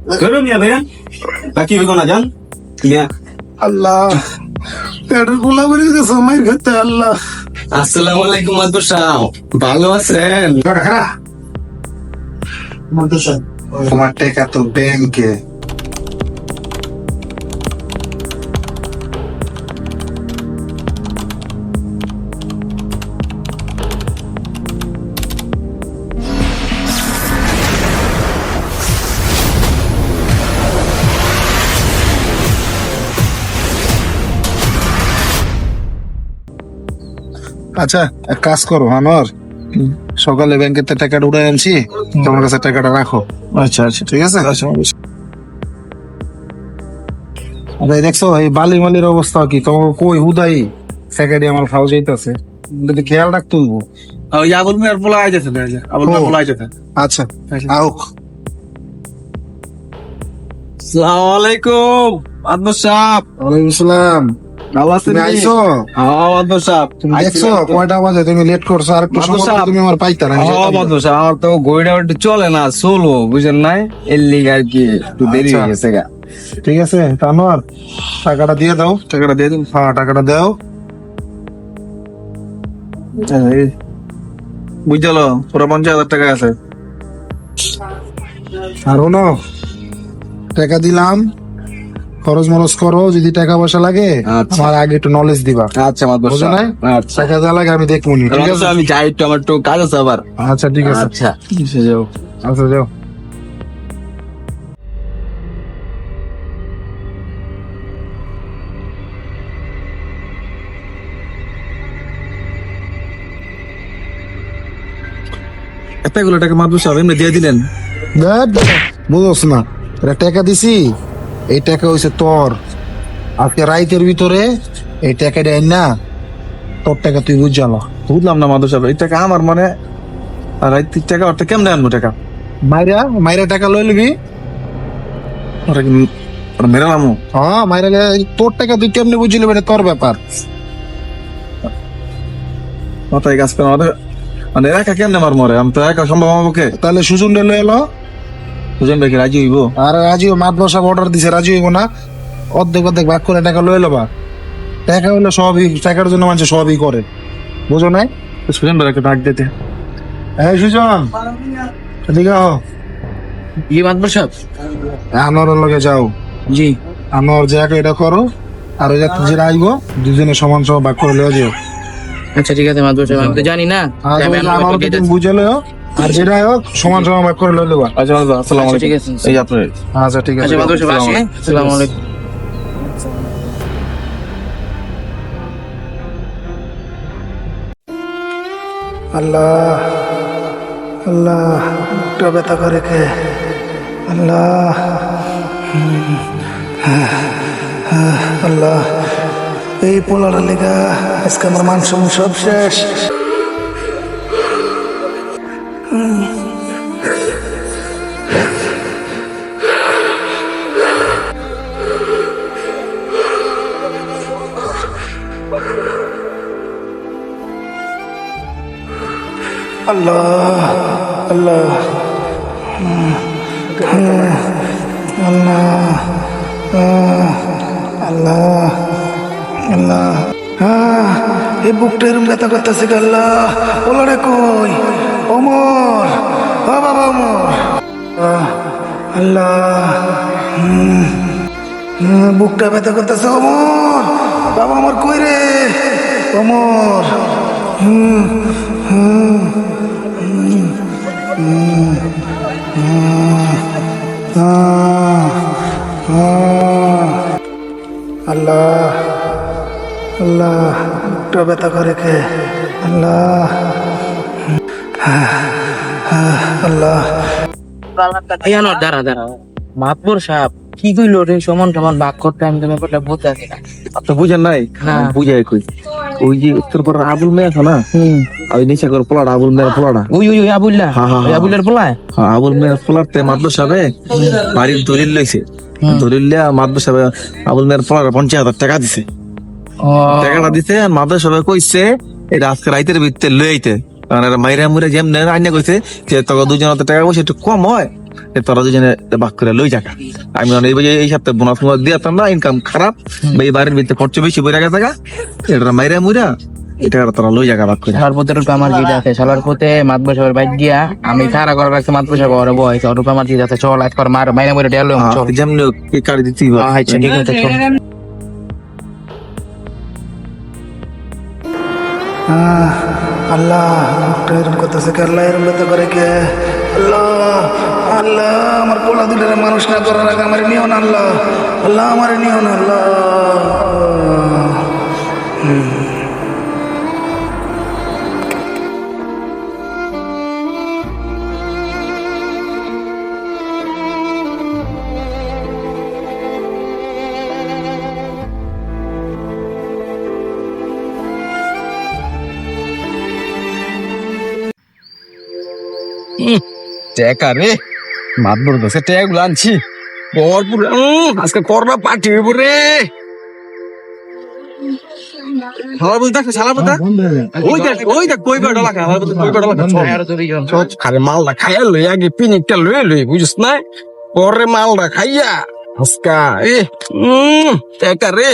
করো মিয়া ভাইয়া বাকি হইব না জান মিয়া। আল্লাহ পেটের গোলা বেরিয়ে গেছে মায়ের খেতে আল্লাহ। আসসালামু আলাইকুম মাদবর সাহেব, ভালো আছেন? তোমার টাকা তো ব্যাংকে। আচ্ছা এক কাজ করো আমার, সকালে ব্যাংকের টাকাটা উড়ে আনছি, তোমার কাছে টাকাটা রাখো। আচ্ছা আচ্ছা ঠিক আছে? আচ্ছা অবশ্যই। আরে দেখছো এই বালি মালির অবস্থা কি, তোমাকে কই হুদাই সেকেন্ডে আমার খাওয়া যাইতেছে, কিন্তু খেয়াল রাখতে হইব। ওই আবুল মিয়ার পোলা আইতেছে না, আবুল মিয়ার পোলা আইতেছে। আচ্ছা আউক। আসসালামু আলাইকুম মাদবর সাহেব, ওয়ালাইকুম আসসালাম। ভালো আছেন? তুমি আইছো? হ্যাঁ মাদবর সাহেব, তুমি দেখছো কয়টা বাজে, তুমি লেট করছো, আর একটু মাদবর সময় সাহেব। তুমি আমার পাইতা না। মাদবর সাহেব আমার তো গড়িটা একটু চলে না, চলবো বুঝেন নাই, এর লিগে আর কি একটু দেরি হয়ে গেছে গা। ঠিক আছে তানোয়ার, টাকাটা দিয়ে দাও। টাকাটা দিয়ে দিন। হ্যাঁ টাকাটা দাও। বুঝলো পুরো 50,000 টাকা আছে। আর হলো টাকা দিলাম, খরচ মরচ করো, যদি টাকা পয়সা লাগে আচ্ছা। আমার আগে একটু নলেজ দিবা। আচ্ছা মাদবর বুঝো নাই? সাহেব, আচ্ছা টাকা দেওয়া লাগে আমি দেখবো নি, ঠিক আছে? আমি যাই একটু, আমার একটু কাজ আছে আবার। আচ্ছা ঠিক আছে। আচ্ছা এসে যাও। আচ্ছা যাও। এতগুলো টাকা মাদবর সাহেব এমনি দিয়ে দিলেন? বুঝোস না, এটা টাকা দিছি, এই টাকা হইছে তোর। আজকে রাইতের ভিতরে এই টাকা দেয় না, তোর টাকা তুই বুঝালো। বুঝলাম না মাদবর সাহেব, এই টাকা আমার মানে, আর এই টাকা ওটা কেমনে আনবো টাকা? মাইরা মাইরা টাকা লই লিবি। ওটা কি ওটা মেরে নামো? হ্যাঁ মাইরা তোর টাকা তুই কেমনে বুঝলি, এটা তোর ব্যাপার। মাথায় কাজ করে আমাদের, মানে একা কেমনে আমার মরে, আমি তো একা সম্ভব আমাকে। তাহলে সুজন লই এলো, বুঝেন দেখি রাজি হইব? আর রাজি মাদবর সাহেব অর্ডার দিছে, রাজি হইব না? অর্ধেক অর্ধেক ভাগ করে টাকা লই লবা। টাকা হইলে সবই, টাকার জন্য মানুষ সবই করে, বুঝো নাই? সুজন ভাই একটা ডাক দিতে। হ্যাঁ সুজন, এদিকে আও। জি মাদবর সাহেব। আনোয়ারের লগে যাও। জি আনোয়ার যে এটা করো, আর ওই যাত্রী যেটা আইব দুজনে সমান সমান ভাগ করে লয়ে যাও। আচ্ছা ঠিক আছে মাদবর সাহেব, আমি তো জানি না আর যে আমি ওই যে আমার আমারও পকেটে তুমি আছে। বুঝে লও, আর যেটা হোক সমান সমান ভাগ করে লয়ে দেবা। আচ্ছা মাদবর, আসসালামু আচ্ছা, ঠিক আলাইকুম। আছে। এই আপনার আচ্ছা ঠিক আছে। আচ্ছা মাদবর সাহেব আসি, হ্যাঁ? আসসালামু আলাইকুম। আল্লাহ আল্লাহ, একটা ব্যথা করে কে আল্লাহ। আল্লাহ এই পোলার লেগা আজকে আমার মান সম্মান সব শেষ। আল্লাহ আল্লাহ আল্লাহ আল্লাহ আল্লাহ। এই বুকটা এরম ব্যথা করতেছে আল্লাহ। ওলারে কই অমর, ও বাবা অমর। আল্লাহ বুকটা ব্যথা করতেছে অমর, বাবা আমার কই রে অমর। আল্লাহ আল্লাহ, বুকটা ব্যথা করে কে আল্লাহ। আল্লাহ এই আনোয়ার, দাঁড়া দাঁড়া। মাদবর সাহেব কি কইলো রে, সমান সমান ভাগ করতে, আমি তো ব্যাপারটা বুঝতে আছি না। আপনি বুঝেন নাই? না। বুঝাই কই, ওই যে উত্তর পাড়ার আবুল মেয়ে আছে না, ওই নিচে করে পোলাটা, আবুল মেয়ের পোলাটা। ওই ওই ওই আবুল্লাহ, হ্যাঁ, হ্যাঁ, ওই আবুল্লার পোলায়। হ্যাঁ, আবুল মেয়ের পোলারতে মাদবর সাহেব বাড়ির দলিল লইছে। দলিল লিয়া মাদবর সাহেব আবুল মেয়ের পোলার 50,000 টাকা দিছে। টাকাটা দিছে আর মাদবর সাহেব কইছে এটা আজকে রাইতের ভিতরে লই আইতে, কারণ এরা মাইরা মুরে যেমন আইনা কইছে যে তোকে দুজনের টাকা পয়সা একটু কম হয়, তোরা দুজনে বাক করে লই জায়গা আমি এই সপ্তাহে বোনাস দিতাম না, ইনকাম খারাপ, এই বাড়ির ভিতরে খরচ বেশি বইরা গেছে, এটা মাইরা মুইরা এটা তোরা লই জায়গা বাক করে। সালার পথে রূপে আমার জিত আছে, সালার পথে মাতবর সাহেবের বাইক গিয়া আমি খাড়া করে রাখছি, মাতবর সাহেব ওরে বয়স ওর রূপে আমার জিত আছে, চল আজ কর মার মাইরা মরে ডেলো চল। যেমনি কাড়ি দিতে আচ্ছা ঠিক আছে চল। আল্লাহ মুখটা এরম করতেছে কে? আল্লাহ এরম ব্যথা করে কে? আল্লাহ আল্লাহ আমার পোলা দুটারে মানুষ না করার আগে আমার নিও না আল্লাহ, আল্লাহ আমার নিও না আল্লাহ। টেকা রে মাতবর দোষে টেকা গুলো আনছি ভরপুর। আজকে করোনা পার্টি হইব রে। শালা বলতে শালা বলতে ওই দেখ কই বেড়া লাগা কই বেড়া লাগা খারে মালটা খাইয়া লই আগে পিনিকটা লই বুঝছ না, পরে মালটা খাইয়া আজকা টেকা রে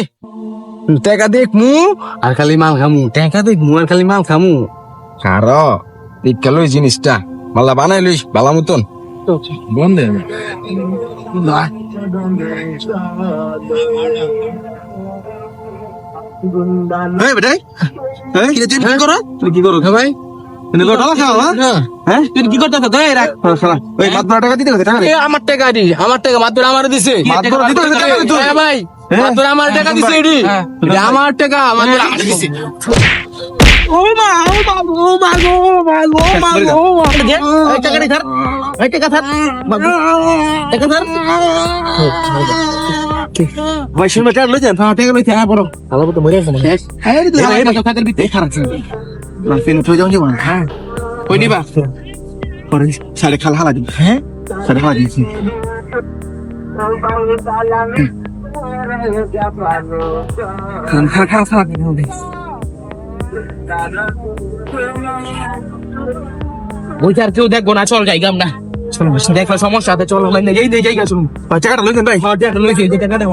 টেকা দেখ মু আর খালি মাল খামু, টেকা দেখ মু আর খালি মাল খামু। কার দেখা লই জিনিসটা মাল্লা বানাই লইস বালা মতন বন্ধে কি করো ভাই? আমার টাকা দি, আমার টাকা মাত্র আমার দিছে ভাই, মাত্র আমার টাকা দিছে আমার টাকা মাত্র আমার দিছে। ও মা ও মা ও মা গো মা গো মা গো টাকা ধর টাকা ধর টাকা ধর ভাই শুনবে টাকা লইছেন টাকা লইছে হ্যাঁ বড় ভালো মতো মরে আছে শেষ হ্যাঁ রে এই মাথা খাদের ভিতরে খারাপ ছিল না ফিন থই যাও যাও হ্যাঁ কই নিবা পরে সাড়ে খাল হালা দিবি হ্যাঁ সাড়ে হালা দিবি খা খা খা দিবি বইতে আর কেউ দেখবো না, চল যাই আমরা চলো দেখো সমস্যা আছে, চলো এই জায়গা চলুন টাকাটা লইছেন ভাই, টাকাটা লইছি এই টাকাটা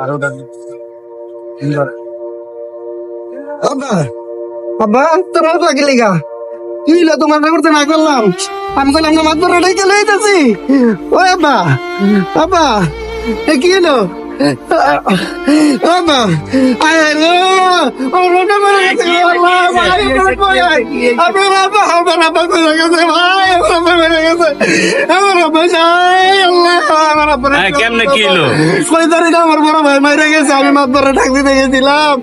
আরো আব্বা আব্বা তোমার লাগিলে গা কি হলো? তোমার করতে না করলাম, আমি বললাম না মাতবর ডেকে লইতেছি। ও আব্বা আব্বা এ কি হলো? আব্বা আয় রে ও রোডে মরে গেছে আল্লাহ ভাই আমার আব্বা আমার আব্বা কই গেছে ভাই, আমার আব্বা মরে গেছে, আমার আব্বা যাই আল্লাহ আমার আব্বা কেমনে কি হলো? কই ধরে আমার বড় ভাই মাইরে গেছে, আমি মাতবরে ডাক দিতে গেছিলাম।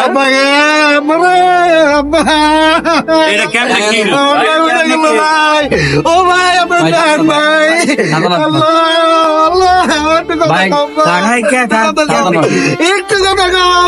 আব্বা গে আব্বা আব্বা এটা কেমনে কি হলো? ভাই ও ভাই আমার ডাক ভাই আল্লাহ আল্লাহ ভাই টাকাই কে একটু কথা কও